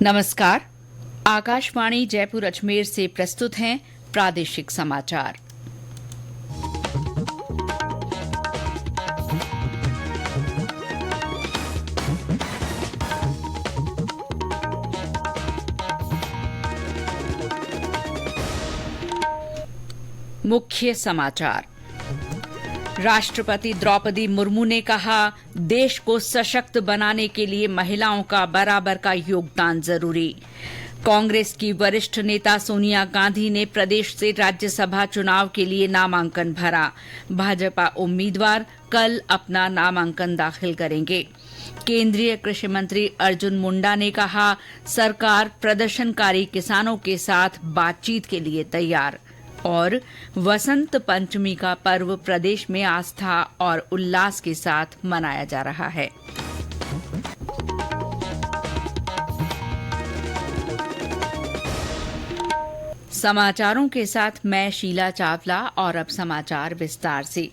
नमस्कार। आकाशवाणी जयपुर अजमेर से प्रस्तुत हैं प्रादेशिक समाचार। मुख्य समाचार। राष्ट्रपति द्रौपदी मुर्मू ने कहा, देश को सशक्त बनाने के लिए महिलाओं का बराबर का योगदान जरूरी। कांग्रेस की वरिष्ठ नेता सोनिया गांधी ने प्रदेश से राज्यसभा चुनाव के लिए नामांकन भरा। भाजपा उम्मीदवार कल अपना नामांकन दाखिल करेंगे। केंद्रीय कृषि मंत्री अर्जुन मुंडा ने कहा, सरकार प्रदर्शनकारी किसानों के साथ बातचीत के लिए तैयार। और वसंत पंचमी का पर्व प्रदेश में आस्था और उल्लास के साथ मनाया जा रहा है। समाचारों के साथ मैं शीला चावला और अब समाचार विस्तार से।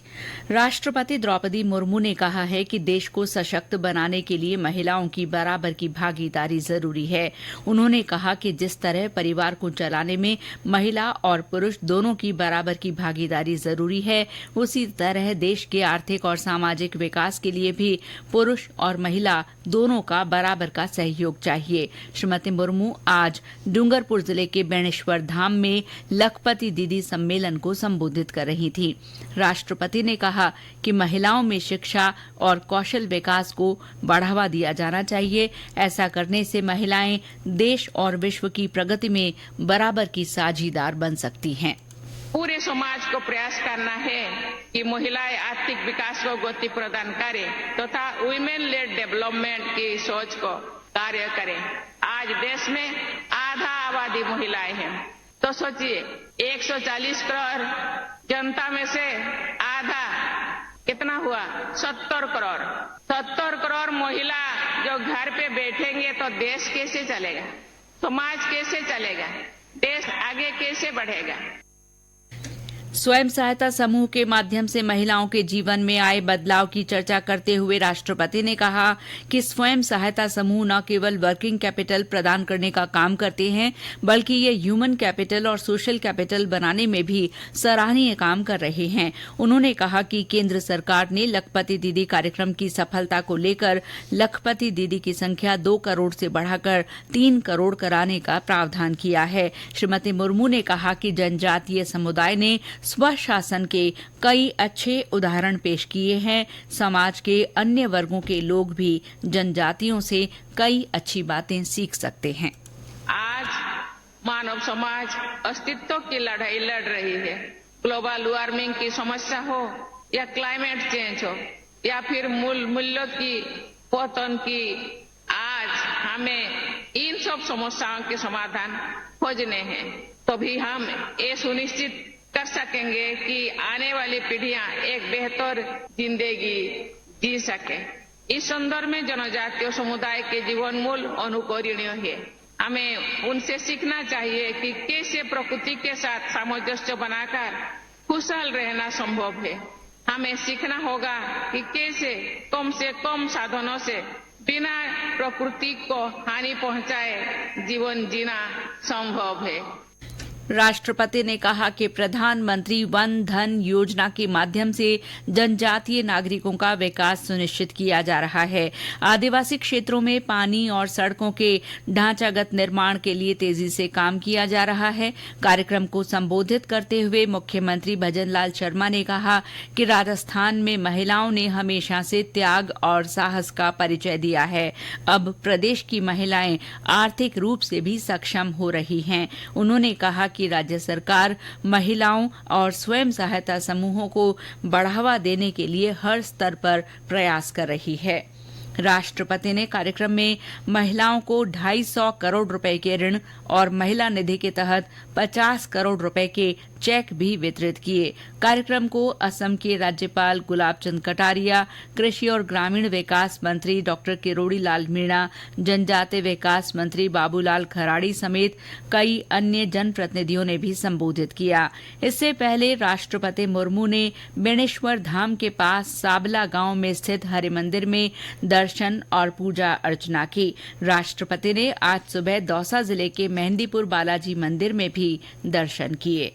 राष्ट्रपति द्रौपदी मुर्मू ने कहा है कि देश को सशक्त बनाने के लिए महिलाओं की बराबर की भागीदारी जरूरी है। उन्होंने कहा कि जिस तरह परिवार को चलाने में महिला और पुरुष दोनों की बराबर की भागीदारी जरूरी है, उसी तरह देश के आर्थिक और सामाजिक विकास के लिए भी पुरुष और महिला दोनों का बराबर का सहयोग चाहिए। श्रीमती मुर्मू आज डूंगरपुर जिले के बेणेश्वर धाम में लखपति दीदी सम्मेलन को संबोधित कर रही थी। राष्ट्रपति ने कहा कि महिलाओं में शिक्षा और कौशल विकास को बढ़ावा दिया जाना चाहिए। ऐसा करने से महिलाएं देश और विश्व की प्रगति में बराबर की साझीदार बन सकती हैं। पूरे समाज को प्रयास करना है कि महिलाएं आर्थिक विकास को गति प्रदान करें तथा वुमेन लेड डेवलपमेंट की सोच को कार्य करें। आज देश में आधा आबादी महिलाएं हैं, तो सोचिए 140 करोड़ जनता में से आधा कितना हुआ? 70 करोड़। 70 करोड़ महिला जो घर पे बैठेंगे तो देश कैसे चलेगा, समाज कैसे चलेगा, देश आगे कैसे बढ़ेगा? स्वयं सहायता समूह के माध्यम से महिलाओं के जीवन में आए बदलाव की चर्चा करते हुए राष्ट्रपति ने कहा कि स्वयं सहायता समूह न केवल वर्किंग कैपिटल प्रदान करने का काम करते हैं, बल्कि ये ह्यूमन कैपिटल और सोशल कैपिटल बनाने में भी सराहनीय काम कर रहे हैं। उन्होंने कहा कि केंद्र सरकार ने लखपति दीदी कार्यक्रम की सफलता को लेकर लखपति दीदी की संख्या 2 करोड़ से बढ़ाकर 3 करोड़ कराने का प्रावधान किया है। श्रीमती मुर्मू ने कहा कि जनजातीय समुदाय ने स्वशासन के कई अच्छे उदाहरण पेश किए हैं। समाज के अन्य वर्गों के लोग भी जनजातियों से कई अच्छी बातें सीख सकते हैं। आज मानव समाज अस्तित्व की लड़ाई लड़ रही है। ग्लोबल वार्मिंग की समस्या हो या क्लाइमेट चेंज हो या फिर मूल्यों की पतन की, आज हमें इन सब समस्याओं के समाधान खोजने हैं। तभी हम ये सुनिश्चित कर सकेंगे कि आने वाली पीढ़ियां एक बेहतर जिंदगी जी सके। इस संदर्भ में जनजातीय समुदाय के जीवन मूल अनुकरणीय है। हमें उनसे सीखना चाहिए कि कैसे प्रकृति के साथ सामंजस्य बनाकर खुशहाल रहना संभव है। हमें सीखना होगा कि कैसे कम से कम साधनों से बिना प्रकृति को हानि पहुंचाए जीवन जीना संभव है। राष्ट्रपति ने कहा कि प्रधानमंत्री वन धन योजना के माध्यम से जनजातीय नागरिकों का विकास सुनिश्चित किया जा रहा है। आदिवासी क्षेत्रों में पानी और सड़कों के ढांचागत निर्माण के लिए तेजी से काम किया जा रहा है। कार्यक्रम को संबोधित करते हुए मुख्यमंत्री भजनलाल शर्मा ने कहा कि राजस्थान में महिलाओं ने हमेशा से त्याग और साहस का परिचय दिया है। अब प्रदेश की महिलाएं आर्थिक रूप से भी सक्षम हो रही हैं। उन्होंने कहा कि राज्य सरकार महिलाओं और स्वयं सहायता समूहों को बढ़ावा देने के लिए हर स्तर पर प्रयास कर रही है। राष्ट्रपति ने कार्यक्रम में महिलाओं को 250 करोड़ रुपए के ऋण और महिला निधि के तहत 50 करोड़ रुपए के चेक भी वितरित किए। कार्यक्रम को असम के राज्यपाल गुलाब चंद कटारिया, कृषि और ग्रामीण विकास मंत्री डॉक्टर किरोड़ी लाल मीणा, जनजातीय विकास मंत्री बाबूलाल खराड़ी समेत कई अन्य जनप्रतिनिधियों ने भी संबोधित किया। इससे पहले राष्ट्रपति मुर्मू ने बेणेश्वर धाम के पास साबला गांव में स्थित हरि मंदिर में दर्शन और पूजा अर्चना की। राष्ट्रपति ने आज सुबह दौसा जिले के मेहंदीपुर बालाजी मंदिर में भी दर्शन किए।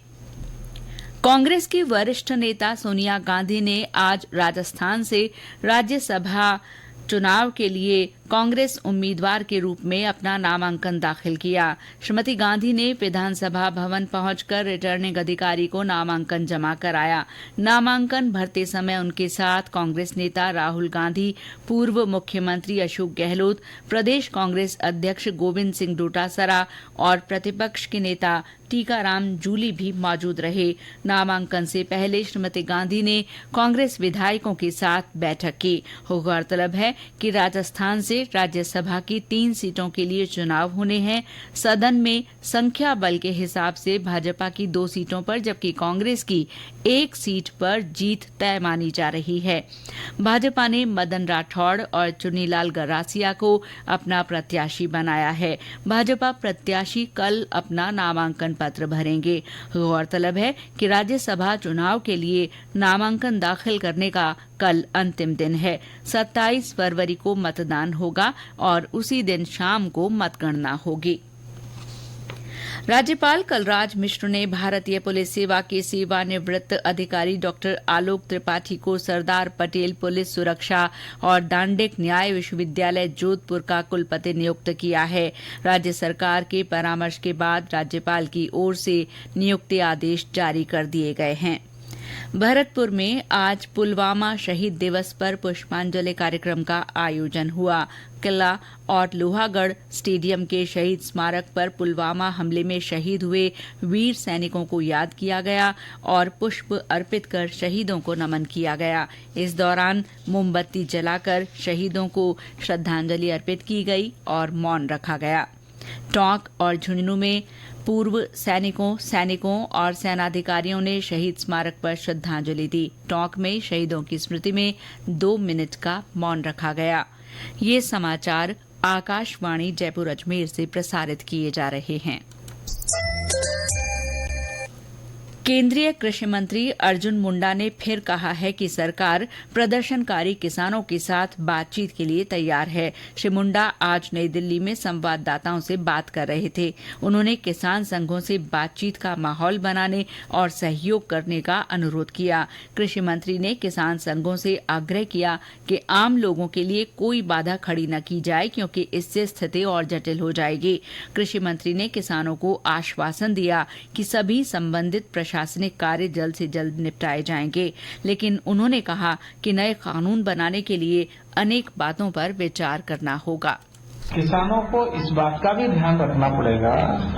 कांग्रेस की वरिष्ठ नेता सोनिया गांधी ने आज राजस्थान से राज्यसभा चुनाव के लिए कांग्रेस उम्मीदवार के रूप में अपना नामांकन दाखिल किया। श्रीमती गांधी ने विधानसभा भवन पहुंचकर रिटर्निंग अधिकारी को नामांकन जमा कराया। नामांकन भरते समय उनके साथ कांग्रेस नेता राहुल गांधी, पूर्व मुख्यमंत्री अशोक गहलोत, प्रदेश कांग्रेस अध्यक्ष गोविंद सिंह डोटासरा और प्रतिपक्ष के नेता टीकाराम जूली भी मौजूद रहे। नामांकन से पहले श्रीमती गांधी ने कांग्रेस विधायकों के साथ बैठक की। गौरतलब है कि राजस्थान से राज्यसभा की 3 सीटों के लिए चुनाव होने हैं। सदन में संख्या बल के हिसाब से भाजपा की 2 सीटों पर जबकि कांग्रेस की 1 सीट पर जीत तय मानी जा रही है। भाजपा ने मदन राठौड़ और चुन्नीलाल गरासिया को अपना प्रत्याशी बनाया है। भाजपा प्रत्याशी कल अपना नामांकन पत्र भरेंगे। गौरतलब है कि राज्यसभा चुनाव के लिए नामांकन दाखिल करने का कल अंतिम दिन है। 27 फरवरी को मतदान होगा और उसी दिन शाम को मतगणना होगी। राज्यपाल कलराज मिश्र ने भारतीय पुलिस सेवा के सेवानिवृत्त अधिकारी डॉक्टर आलोक त्रिपाठी को सरदार पटेल पुलिस सुरक्षा और दांडिक न्याय विश्वविद्यालय जोधपुर का कुलपति नियुक्त किया है। राज्य सरकार के परामर्श के बाद राज्यपाल की ओर से नियुक्ति आदेश जारी कर दिए गए हैं। भरतपुर में आज पुलवामा शहीद दिवस पर पुष्पांजलि कार्यक्रम का आयोजन हुआ। किला और लोहागढ़ स्टेडियम के शहीद स्मारक पर पुलवामा हमले में शहीद हुए वीर सैनिकों को याद किया गया और पुष्प अर्पित कर शहीदों को नमन किया गया। इस दौरान मोमबत्ती जलाकर शहीदों को श्रद्धांजलि अर्पित की गई और मौन रखा गया। टोंक और झुंझुनू में पूर्व सैनिकों और सेनाधिकारियों ने शहीद स्मारक पर श्रद्धांजलि दी। टोंक में शहीदों की स्मृति में 2 मिनट का मौन रखा गया। ये समाचार आकाशवाणी जयपुर अजमेर से प्रसारित किए जा रहे हैं। केंद्रीय कृषि मंत्री अर्जुन मुंडा ने फिर कहा है कि सरकार प्रदर्शनकारी किसानों के साथ बातचीत के लिए तैयार है। श्री मुंडा आज नई दिल्ली में संवाददाताओं से बात कर रहे थे। उन्होंने किसान संघों से बातचीत का माहौल बनाने और सहयोग करने का अनुरोध किया। कृषि मंत्री ने किसान संघों से आग्रह किया कि आम लोगों के लिए कोई बाधा खड़ी न की जाए क्योंकि इससे स्थिति और जटिल हो जाएगी। कृषि मंत्री ने किसानों को आश्वासन दिया कि सभी संबंधित प्रशासनिक कार्य जल्द से जल्द निपटाए जाएंगे, लेकिन उन्होंने कहा कि नए कानून बनाने के लिए अनेक बातों पर विचार करना होगा। किसानों को इस बात का भी ध्यान रखना पड़ेगा,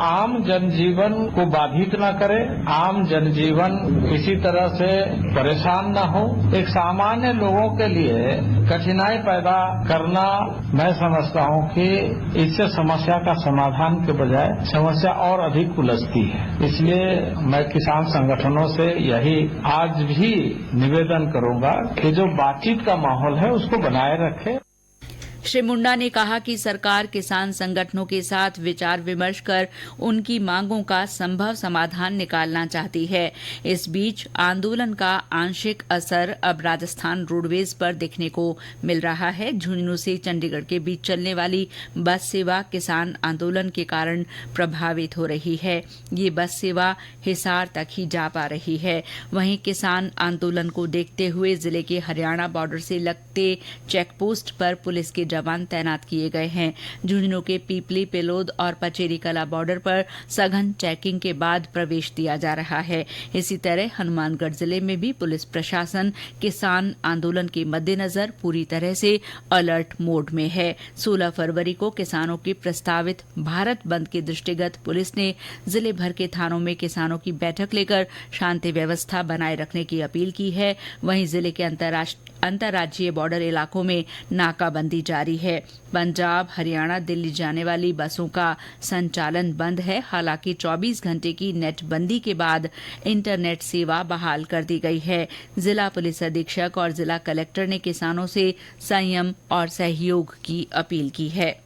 आम जनजीवन को बाधित न करे, आम जनजीवन किसी तरह से परेशान न हो। एक सामान्य लोगों के लिए कठिनाई पैदा करना, मैं समझता हूं कि इससे समस्या का समाधान के बजाय समस्या और अधिक उलझती है। इसलिए मैं किसान संगठनों से यही आज भी निवेदन करूंगा कि जो बातचीत का माहौल है उसको बनाए रखें। श्री मुंडा ने कहा कि सरकार किसान संगठनों के साथ विचार विमर्श कर उनकी मांगों का संभव समाधान निकालना चाहती है। इस बीच आंदोलन का आंशिक असर अब राजस्थान रोडवेज पर देखने को मिल रहा है। झुंझुनू से चंडीगढ़ के बीच चलने वाली बस सेवा किसान आंदोलन के कारण प्रभावित हो रही है। ये बस सेवा हिसार तक ही जा पा रही है। वहीं किसान आंदोलन को देखते हुए जिले के हरियाणा बॉर्डर से लगते चेकपोस्ट पर पुलिस के जवान तैनात किए गए हैं। झुंझुनू के पीपली, पिलोद और पचेरी कला बॉर्डर पर सघन चेकिंग के बाद प्रवेश दिया जा रहा है। इसी तरह हनुमानगढ़ जिले में भी पुलिस प्रशासन किसान आंदोलन के मद्देनजर पूरी तरह से अलर्ट मोड में है। 16 फरवरी को किसानों के प्रस्तावित भारत बंद के दृष्टिगत पुलिस ने जिले भर के थानों में किसानों की बैठक लेकर शांति व्यवस्था बनाए रखने की अपील की है। वहीं जिले के अंतर्राज्यीय बॉर्डर इलाकों में नाकाबंदी जारी है। पंजाब, हरियाणा, दिल्ली जाने वाली बसों का संचालन बंद है। हालांकि 24 घंटे की नेट बंदी के बाद इंटरनेट सेवा बहाल कर दी गई है। जिला पुलिस अधीक्षक और जिला कलेक्टर ने किसानों से संयम और सहयोग की अपील की है।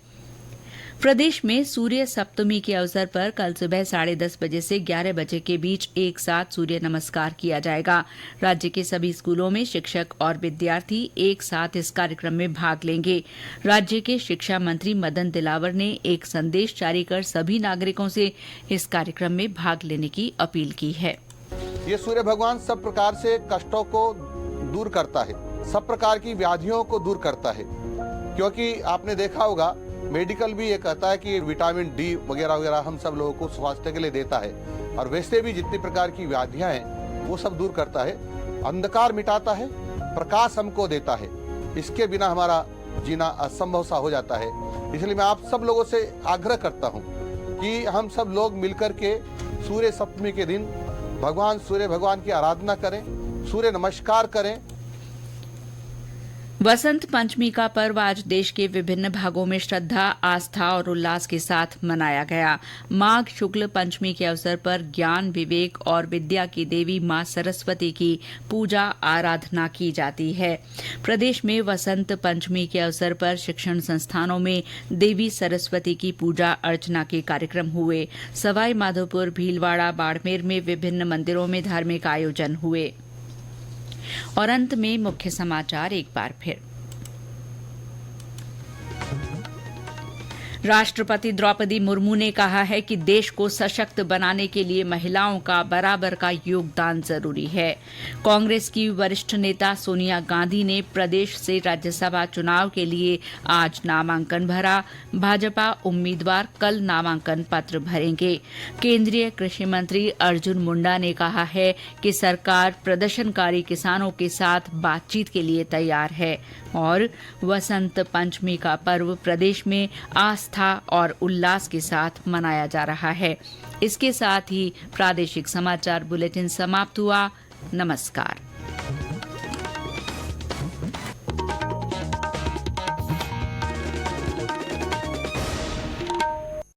प्रदेश में सूर्य सप्तमी के अवसर पर कल सुबह 10:30 बजे से 11 बजे के बीच एक साथ सूर्य नमस्कार किया जाएगा। राज्य के सभी स्कूलों में शिक्षक और विद्यार्थी एक साथ इस कार्यक्रम में भाग लेंगे। राज्य के शिक्षा मंत्री मदन दिलावर ने एक संदेश जारी कर सभी नागरिकों से इस कार्यक्रम में भाग लेने की अपील की है। ये सूर्य भगवान सब प्रकार से कष्टों को दूर करता है, सब प्रकार की व्याधियों को दूर करता है, क्योंकि आपने देखा होगा मेडिकल भी ये कहता है कि विटामिन डी वगैरह वगैरह हम सब लोगों को स्वास्थ्य के लिए देता है, और वैसे भी जितनी प्रकार की व्याधियां हैं वो सब दूर करता है, अंधकार मिटाता है, प्रकाश हमको देता है। इसके बिना हमारा जीना असंभव सा हो जाता है। इसलिए मैं आप सब लोगों से आग्रह करता हूं कि हम सब लोग मिलकर के सूर्य सप्तमी के दिन भगवान सूर्य भगवान की आराधना करें, सूर्य नमस्कार करें। वसंत पंचमी का पर्व आज देश के विभिन्न भागों में श्रद्धा, आस्था और उल्लास के साथ मनाया गया। माघ शुक्ल पंचमी के अवसर पर ज्ञान, विवेक और विद्या की देवी मां सरस्वती की पूजा आराधना की जाती है। प्रदेश में वसंत पंचमी के अवसर पर शिक्षण संस्थानों में देवी सरस्वती की पूजा अर्चना के कार्यक्रम हुए। सवाई माधोपुर, भीलवाड़ा, बाड़मेर में विभिन्न मंदिरों में धार्मिक आयोजन हुए। और अंत में मुख्य समाचार एक बार फिर। राष्ट्रपति द्रौपदी मुर्मू ने कहा है कि देश को सशक्त बनाने के लिए महिलाओं का बराबर का योगदान जरूरी है। कांग्रेस की वरिष्ठ नेता सोनिया गांधी ने प्रदेश से राज्यसभा चुनाव के लिए आज नामांकन भरा। भाजपा उम्मीदवार कल नामांकन पत्र भरेंगे। केंद्रीय कृषि मंत्री अर्जुन मुंडा ने कहा है कि सरकार प्रदर्शनकारी किसानों के साथ बातचीत के लिए तैयार है। और वसंत पंचमी का पर्व प्रदेश में आस्था और उल्लास के साथ मनाया जा रहा है। इसके साथ ही प्रादेशिक समाचार बुलेटिन समाप्त हुआ। नमस्कार।